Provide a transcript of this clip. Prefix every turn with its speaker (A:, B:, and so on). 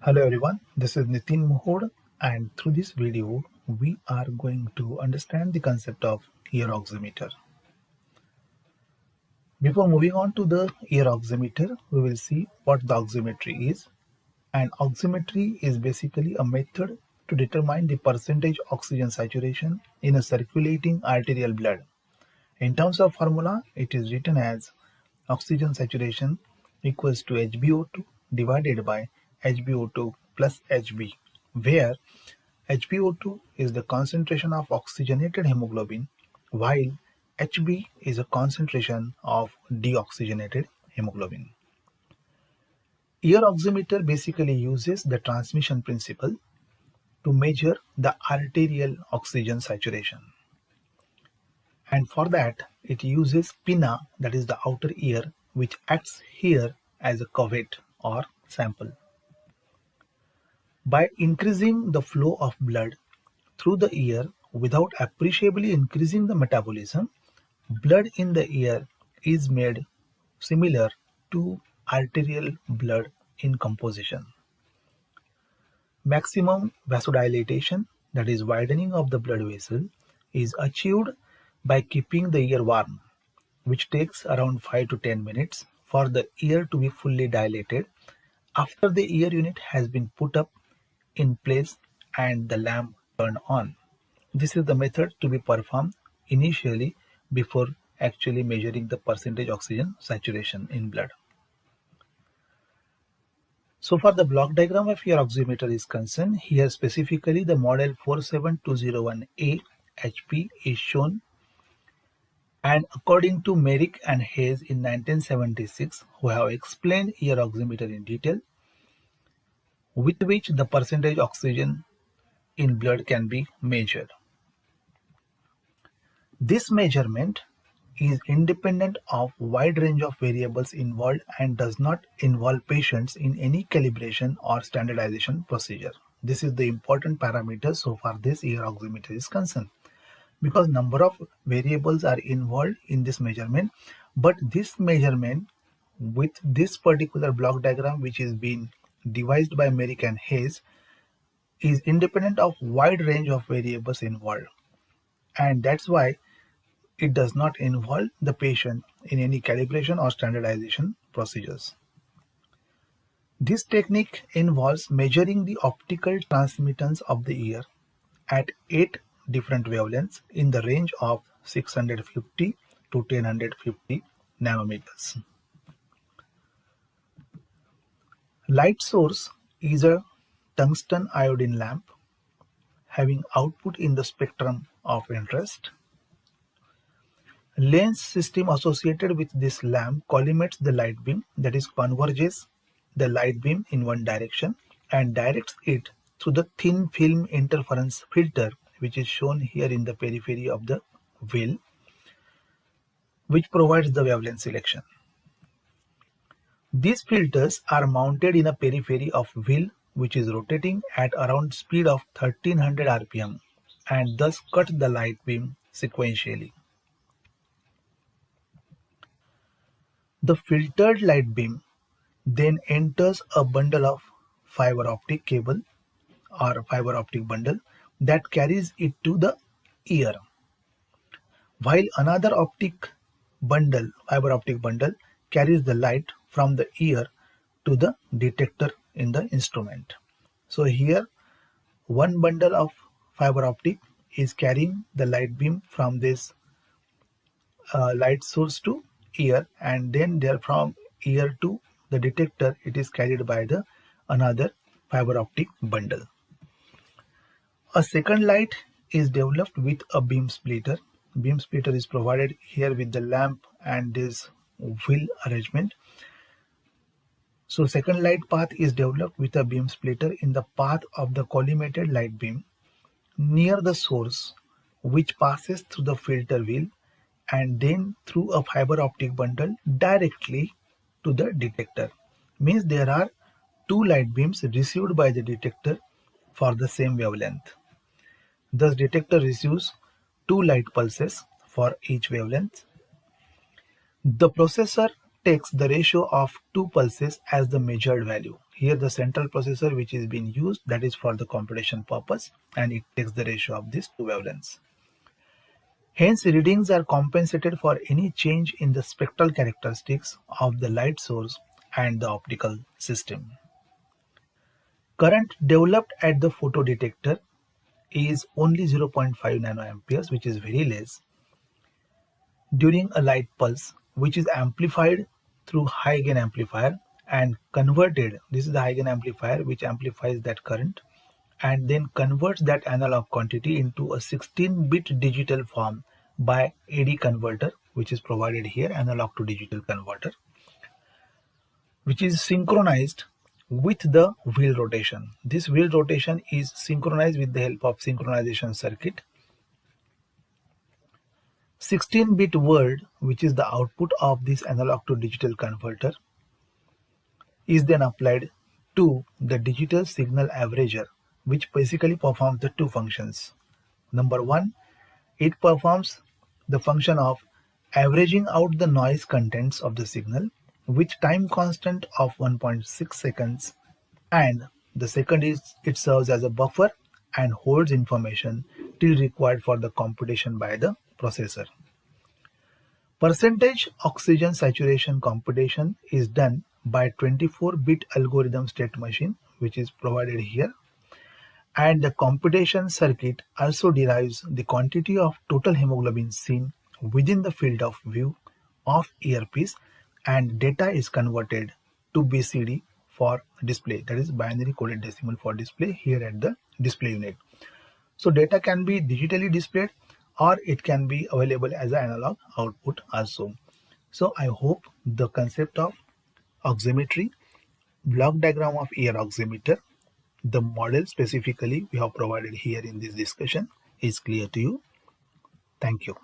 A: Hello everyone, this is Nitin Mohod, and through this video we are going to understand the concept of ear oximeter. Before moving on to the ear oximeter, we will see what the oximetry is. And oximetry is basically a method to determine the percentage oxygen saturation in a circulating arterial blood. In terms of formula, it is written as oxygen saturation equals to HbO2 divided by HbO2 plus Hb, where HbO2 is the concentration of oxygenated hemoglobin, while Hb is a concentration of deoxygenated hemoglobin. Ear oximeter basically uses the transmission principle to measure the arterial oxygen saturation. And for that, it uses pinna, that is the outer ear, which acts here as a cuvette or sample. By increasing the flow of blood through the ear without appreciably increasing the metabolism, blood in the ear is made similar to arterial blood in composition. Maximum vasodilatation, that is widening of the blood vessel, is achieved by keeping the ear warm, which takes around 5 to 10 minutes for the ear to be fully dilated after the ear unit has been put up in place and the lamp turned on. This is the method to be performed initially before actually measuring the percentage oxygen saturation in blood. So far the block diagram of your oximeter is concerned, here specifically the model 47201A HP is shown, and according to Merrick and Hayes in 1976, who have explained ear oximeter in detail, with which the percentage oxygen in blood can be measured. This measurement is independent of wide range of variables involved and does not involve patients in any calibration or standardization procedure. This is the important parameter so far this ear oximeter is concerned, because number of variables are involved in this measurement, but this measurement with this particular block diagram which is being devised by Merrick and Hayes is independent of wide range of variables involved, and that's why it does not involve the patient in any calibration or standardization procedures. This technique involves measuring the optical transmittance of the ear at 8 different wavelengths in the range of 650 to 1050 nanometers. Light source is a tungsten iodine lamp having output in the spectrum of interest. Lens system associated with this lamp collimates the light beam, that is converges the light beam in one direction and directs it through the thin film interference filter, which is shown here in the periphery of the wheel, which provides the wavelength selection. These filters are mounted in a periphery of wheel which is rotating at around speed of 1300 rpm and thus cut the light beam sequentially. The filtered light beam then enters a bundle of fiber optic cable or fiber optic bundle that carries it to the ear, while another fiber optic bundle carries the light from the ear to the detector in the instrument. So here one bundle of fiber optic is carrying the light beam from this light source to ear, and then there from ear to the detector it is carried by the another fiber optic bundle. A second light is developed with a beam splitter. Beam splitter is provided here with the lamp and this wheel arrangement. So second light path is developed with a beam splitter in the path of the collimated light beam near the source, which passes through the filter wheel and then through a fiber optic bundle directly to the detector. Means there are two light beams received by the detector for the same wavelength. Thus detector receives two light pulses for each wavelength. The processor takes the ratio of two pulses as the measured value. Here the central processor which is being used, that is for the computation purpose, and it takes the ratio of these two wavelengths. Hence, readings are compensated for any change in the spectral characteristics of the light source and the optical system. Current developed at the photodetector is only 0.5 nanoamperes, which is very less, during a light pulse, which is amplified through high gain amplifier and converted. This is the high gain amplifier which amplifies that current and then converts that analog quantity into a 16-bit digital form by AD converter, which is provided here, analog to digital converter, which is synchronized with the wheel rotation. This wheel rotation is synchronized with the help of synchronization circuit. 16-bit word, which is the output of this analog to digital converter, is then applied to the digital signal averager, which basically performs the two functions. Number one, it performs the function of averaging out the noise contents of the signal with time constant of 1.6 seconds, and the second is it serves as a buffer and holds information till required for the computation by the processor. Percentage oxygen saturation computation is done by 24-bit algorithm state machine, which is provided here, and the computation circuit also derives the quantity of total hemoglobin seen within the field of view of earpiece, and data is converted to BCD for display, that is binary coded decimal for display here at the display unit. So data can be digitally displayed or it can be available as an analog output also. So I hope the concept of oximetry, block diagram of ear oximeter, the model specifically we have provided here in this discussion is clear to you. Thank you.